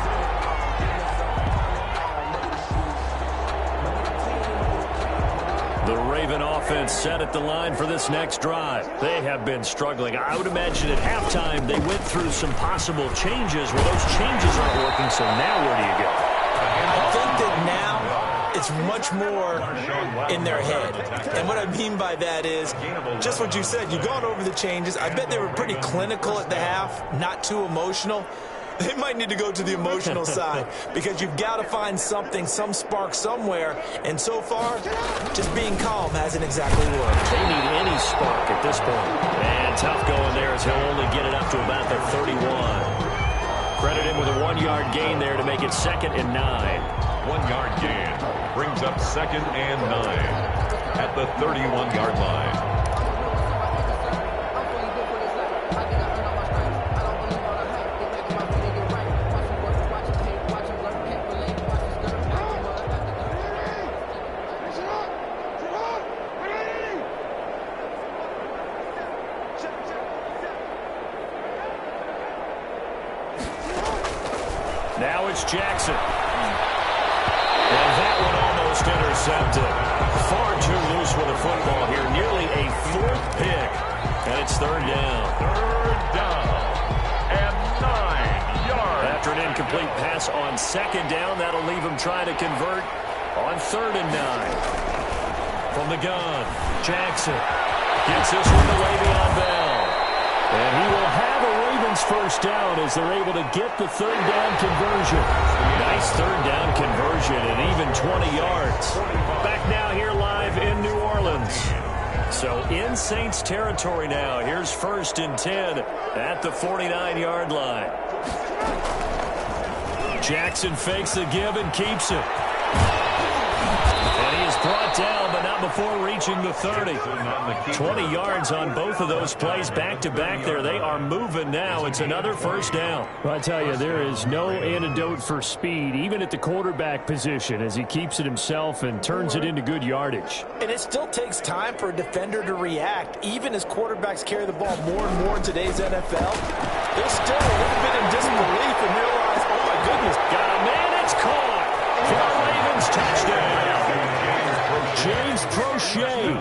The Raven offense set at the line for this next drive. They have been struggling. I would imagine at halftime they went through some possible changes. Well, those changes aren't working, so now where do you go? I think that now it's much more in their head. And what I mean by that is just what you said. You've gone over the changes. I bet they were pretty clinical at the half, not too emotional. They might need to go to the emotional side because you've got to find something, some spark somewhere. And so far, just being calm hasn't exactly worked. They need any spark at this point. And tough going there as he'll only get it up to about the 31. Credit him with a 1-yard gain there to make it 2nd and 9. 1-yard gain brings up 2nd and 9 at the 31-yard line. Now it's Jackson. And that one almost intercepted. Far too loose with the football here. Nearly a 4th pick. And it's 3rd down. 3rd down and 9 yards. After an incomplete pass on 2nd down, that'll leave him trying to convert on 3rd and 9. From the gun, Jackson gets this one to Le'Veon Bell. And he will have a Ravens 1st down as they're able to get the 3rd down conversion. Nice 3rd down conversion and even 20 yards. Back now here live in New Orleans. So in Saints territory now. Here's 1st and 10 at the 49-yard line. Jackson fakes the give and keeps it. And he is brought down, but not before reaching the 30. 20 yards on both of those plays back-to-back there. They are moving now. It's another 1st down. Well, I tell you, there is no antidote for speed, even at the quarterback position, as he keeps it himself and turns it into good yardage. And it still takes time for a defender to react, even as quarterbacks carry the ball more and more in today's NFL. They're still a little bit in disbelief and realize, oh, my goodness. Got a man, it's caught for the Ravens touchdown. James Prochet,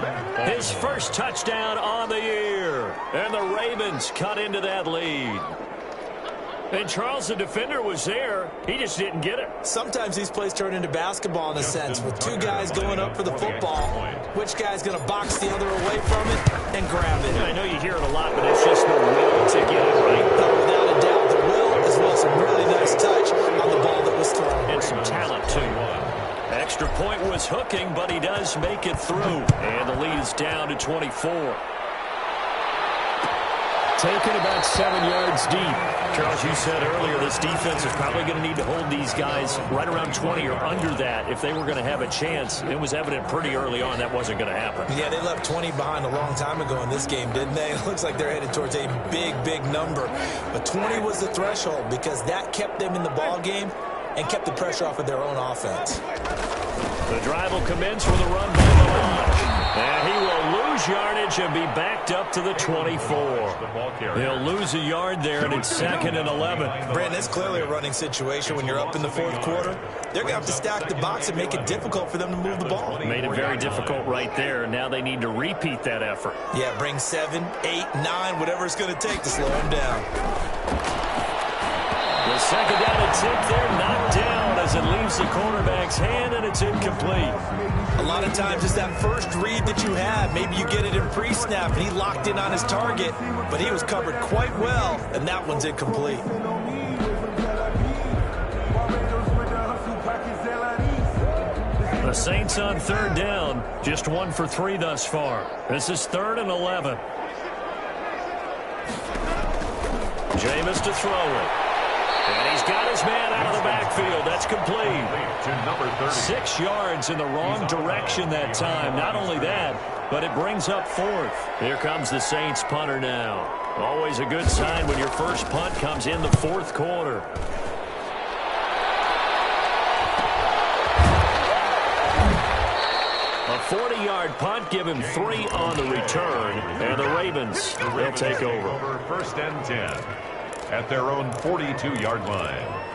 his 1st touchdown on the year. And the Ravens cut into that lead. And Charles, the defender, was there. He just didn't get it. Sometimes these plays turn into basketball in a sense. With two guys going up for the football, which guy's going to box the other away from it and grab it? I know you hear it a lot, but it's just the will to get it right. Without a doubt, the will as well. Some really nice touch on the ball that was thrown. And some talent, too. Extra point was hooking, but he does make it through. And the lead is down to 24. Taken about 7 yards deep. Charles, you said earlier this defense is probably going to need to hold these guys right around 20 or under that if they were going to have a chance. It was evident pretty early on that wasn't going to happen. Yeah, they left 20 behind a long time ago in this game, didn't they? It looks like they're headed towards a big, big number. But 20 was the threshold because that kept them in the ball game and kept the pressure off of their own offense. The drive will commence with a run by Melange. And he will lose yardage and be backed up to the 24. They'll lose a yard there, and it's 2nd and 11. Brandon, it's clearly a running situation when you're up in the fourth quarter. They're going to have to stack the box and make it difficult for them to move the ball. Made it very difficult right there. Now they need to repeat that effort. Yeah, bring 7, 8, 9, whatever it's going to take to slow him down. The second down attempt there knocked down as it leaves the cornerback's hand, and it's incomplete. A lot of times it's that first read that you have. Maybe you get it in pre-snap, and he locked in on his target, but he was covered quite well, and that one's incomplete. The Saints on 3rd down, just 1 for 3 thus far. This is 3rd and 11. Jameis to throw it. And he's got his man out of the backfield. That's complete. 6 yards in the wrong direction that time. Not only that, but it brings up 4th. Here comes the Saints punter now. Always a good sign when your first punt comes in the 4th quarter. A 40-yard punt, give him 3 on the return. And the Ravens, they'll take over. 1st and 10 at their own 42-yard line.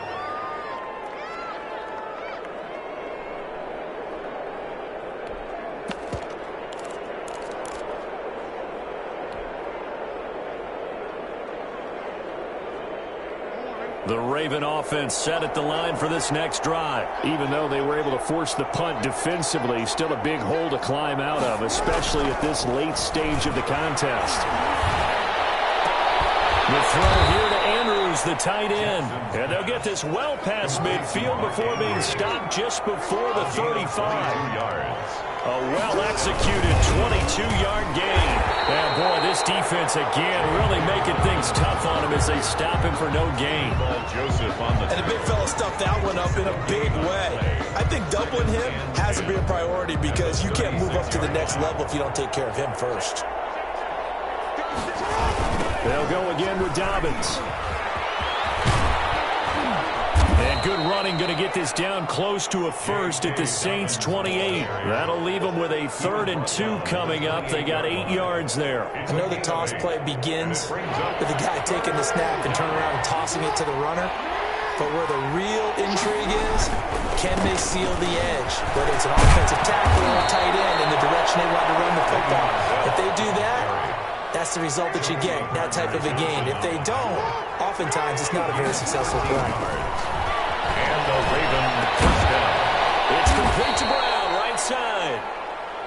The Raven offense set at the line for this next drive. Even though they were able to force the punt defensively, still a big hole to climb out of, especially at this late stage of the contest. The throw here to Andrews, the tight end. And they'll get this well past midfield before being stopped just before the 35. A well-executed 22-yard gain. And, boy, this defense, again, really making things tough on him as they stop him for no gain. Joseph on the and the big fella stuffed that one up in a big way. I think doubling him has to be a priority because you can't move up to the next level if you don't take care of him first. They'll go again with Dobbins. And good running, going to get this down close to a first at the Saints 28. That'll leave them with a 3rd and 2 coming up. They got 8 yards there. I know the toss play begins with the guy taking the snap and turning around and tossing it to the runner. But where the real intrigue is, can they seal the edge? Whether it's an offensive tackle or a tight end in the direction they want to run the football. If they do that, that's the result that you get, that type of a gain. If they don't, oftentimes it's not a very successful play. And the Raven first down. It's complete to Brown, right side.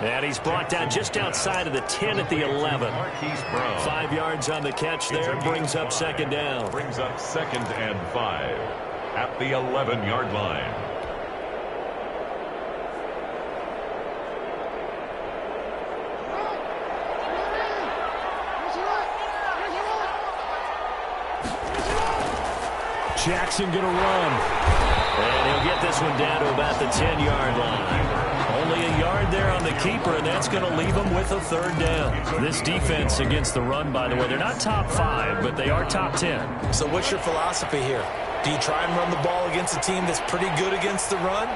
And he's brought down just outside of the 10 at the 11. Marquise Brown. 5 yards on the catch there, brings up 2nd down. Brings up 2nd and 5 at the 11-yard line. Jackson going to run. And he'll get this one down to about the 10-yard line. Only a yard there on the keeper, and that's going to leave him with a 3rd down. This defense against the run, by the way, they're not top 5, but they are top 10. So what's your philosophy here? Do you try and run the ball against a team that's pretty good against the run?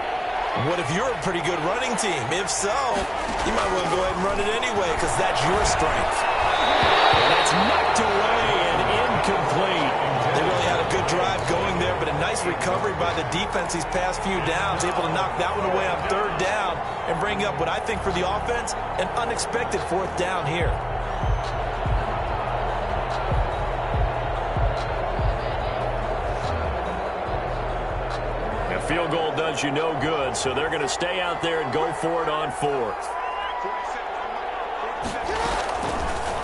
What if you're a pretty good running team? If so, you might want to go ahead and run it anyway because that's your strength. And that's knocked away and incomplete. They really had a good drive going there, but a nice recovery by the defense these past few downs, able to knock that one away on 3rd down and bring up what I think for the offense, an unexpected 4th down here. field goal does you no good, so they're going to stay out there and go for it on fourth.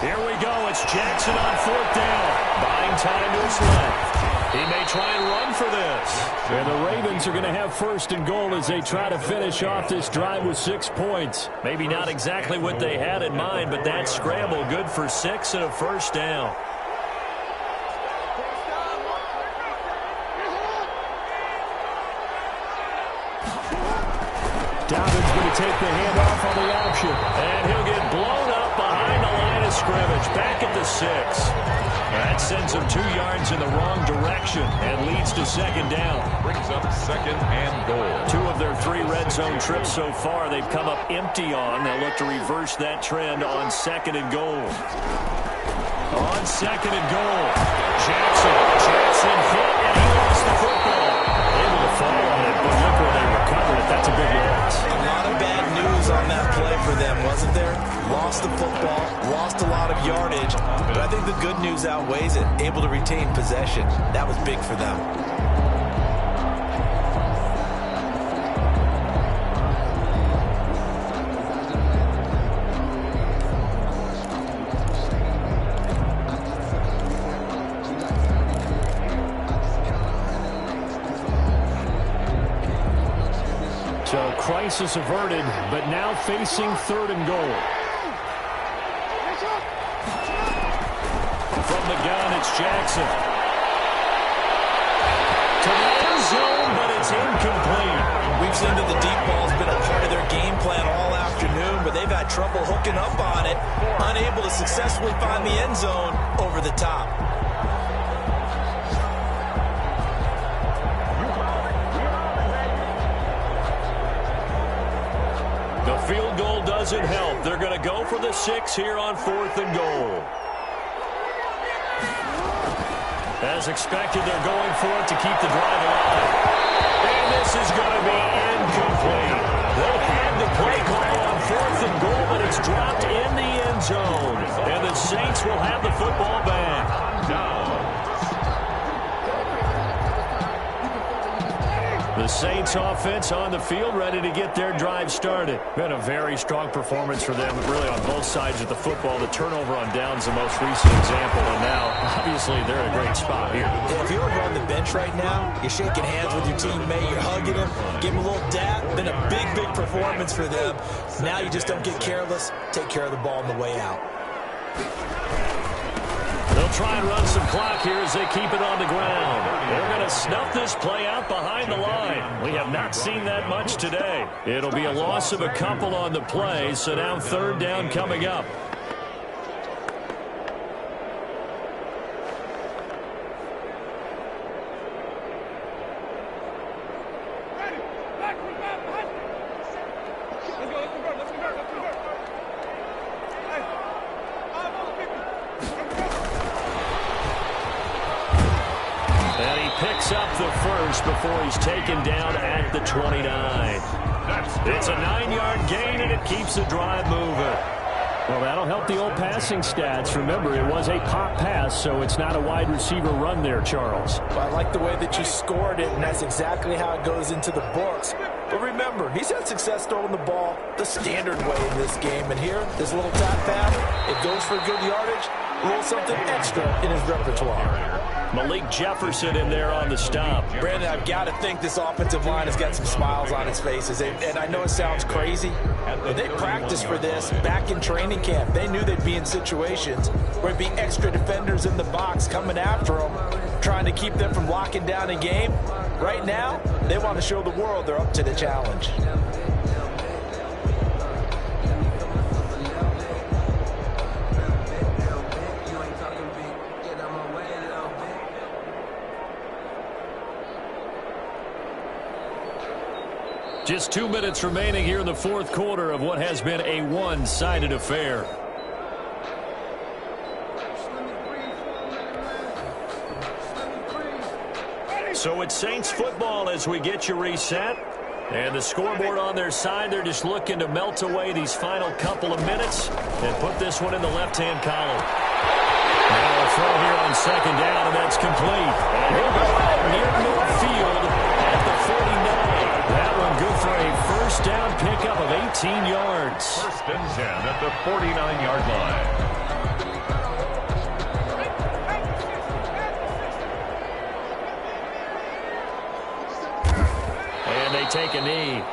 Here we go. It's Jackson on fourth down. Buying time to his left. He may try and run for this. And the Ravens are going to have first and goal as they try to finish off this drive with 6 points. Maybe not exactly what they had in mind, but that scramble good for 6 and a first down. Dobbins going to take the handoff on the option. And he'll get blown up behind the line of scrimmage. Back at the 6. That sends him 2 yards in the wrong direction and leads to second down. Brings up second and goal. 2 of their 3 red zone trips so far they've come up empty on. They'll look to reverse that trend on second and goal. On second and goal. Jackson hit and he lost the football. Able to fall on it, but look where they recovered it. That's a big loss. A lot of bad news on that play for them, wasn't there? Lost the football, lost a lot of yardage, but I think the good news outweighs it. Able to retain possession. That was big for them. So crisis averted, but now facing third and goal. From the gun, it's Jackson. To the end zone, but it's incomplete. We've seen that the deep ball's been a part of their game plan all afternoon, but they've had trouble hooking up on it, unable to successfully find the end zone over the top. The field goal doesn't help. They're going to go for the 6 here on fourth and goal. As expected, they're going for it to keep the drive alive. And this is going to be incomplete. They had the play call on fourth and goal, but it's dropped in the end zone. And the Saints will have the football back. The Saints offense on the field, ready to get their drive started. Been a very strong performance for them, really on both sides of the football. The turnover on downs the most recent example, and now, obviously, they're in a great spot here. Yeah, if you were on the bench right now, you're shaking hands with your teammate, you're hugging him, give him a little dap. Been a big, big performance for them. Now you just don't get careless. Take care of the ball on the way out. They'll try and run some clock here as they keep it on the ground. They're going to snuff this play out behind the line. We have not seen that much today. It'll be a loss of a couple on the play, so now third down coming up. Up the first before he's taken down at the 29. It's a 9-yard gain, and it keeps the drive moving. Well, that'll help the old passing stats. Remember, it was a pop pass, so it's not a wide receiver run there, Charles. Well, I like the way that you scored it, and that's exactly how it goes into the books. But remember, he's had success throwing the ball the standard way in this game. And here, this little tap pass, it goes for good yardage, a little something extra in his repertoire. Malik Jefferson in there on the stop. Brandon, I've got to think this offensive line has got some smiles on its faces. And I know it sounds crazy, but they practiced for this back in training camp. They knew they'd be in situations where it'd be extra defenders in the box coming after them, trying to keep them from locking down a game. Right now, they want to show the world they're up to the challenge. Just 2 minutes remaining here in the fourth quarter of what has been a one-sided affair. So it's Saints football as we get you reset. And the scoreboard on their side, they're just looking to melt away these final couple of minutes and put this one in the left-hand column. Now a throw here on second down, and that's complete. And he'll go out near midfield at the 49. for a first down pickup of 18 yards. First and 10 at the 49-yard line. And they take a knee.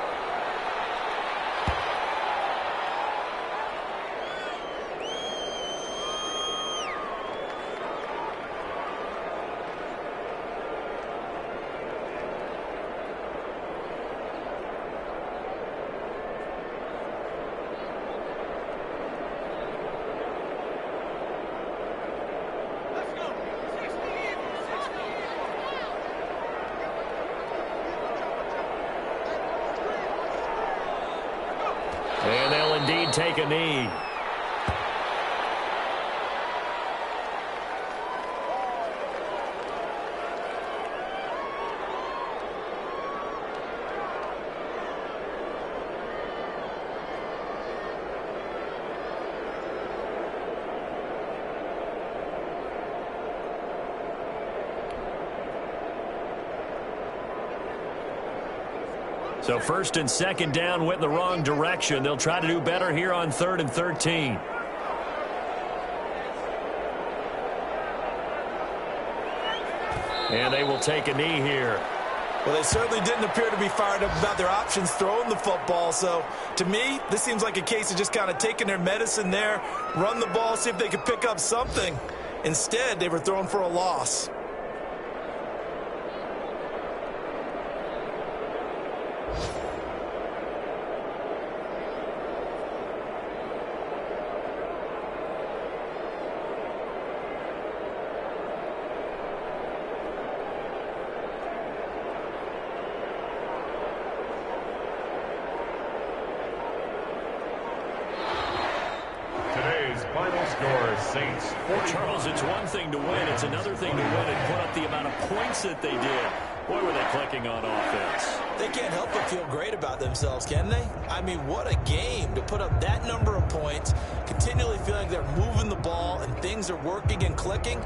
And they'll indeed take a knee. So first and second down went in the wrong direction. They'll try to do better here on 3rd and 13. And they will take a knee here. Well, they certainly didn't appear to be fired up about their options throwing the football. So, to me, this seems like a case of just kind of taking their medicine there, run the ball, see if they could pick up something. Instead, they were throwing for a loss. Final score, Saints. Well, Charles, it's one thing to win. It's another thing to win and put up the amount of points that they did. Boy, were they clicking on offense. They can't help but feel great about themselves, can they? I mean, what a game to put up that number of points, continually feeling they're moving the ball and things are working and clicking.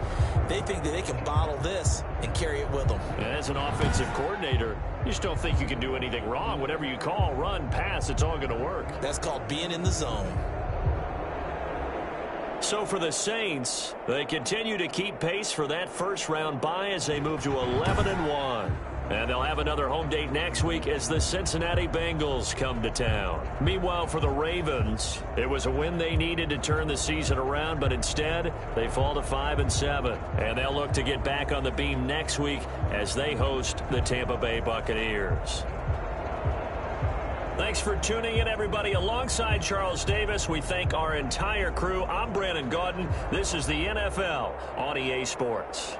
They think that they can bottle this and carry it with them. And as an offensive coordinator, you just don't think you can do anything wrong. Whatever you call, run, pass, it's all going to work. That's called being in the zone. So for the Saints, they continue to keep pace for that first-round bye as they move to 11-1. And they'll have another home date next week as the Cincinnati Bengals come to town. Meanwhile, for the Ravens, it was a win they needed to turn the season around, but instead, they fall to 5-7. And they'll look to get back on the beam next week as they host the Tampa Bay Buccaneers. Thanks for tuning in, everybody. Alongside Charles Davis, we thank our entire crew. I'm Brandon Gaudin. This is the NFL on EA Sports.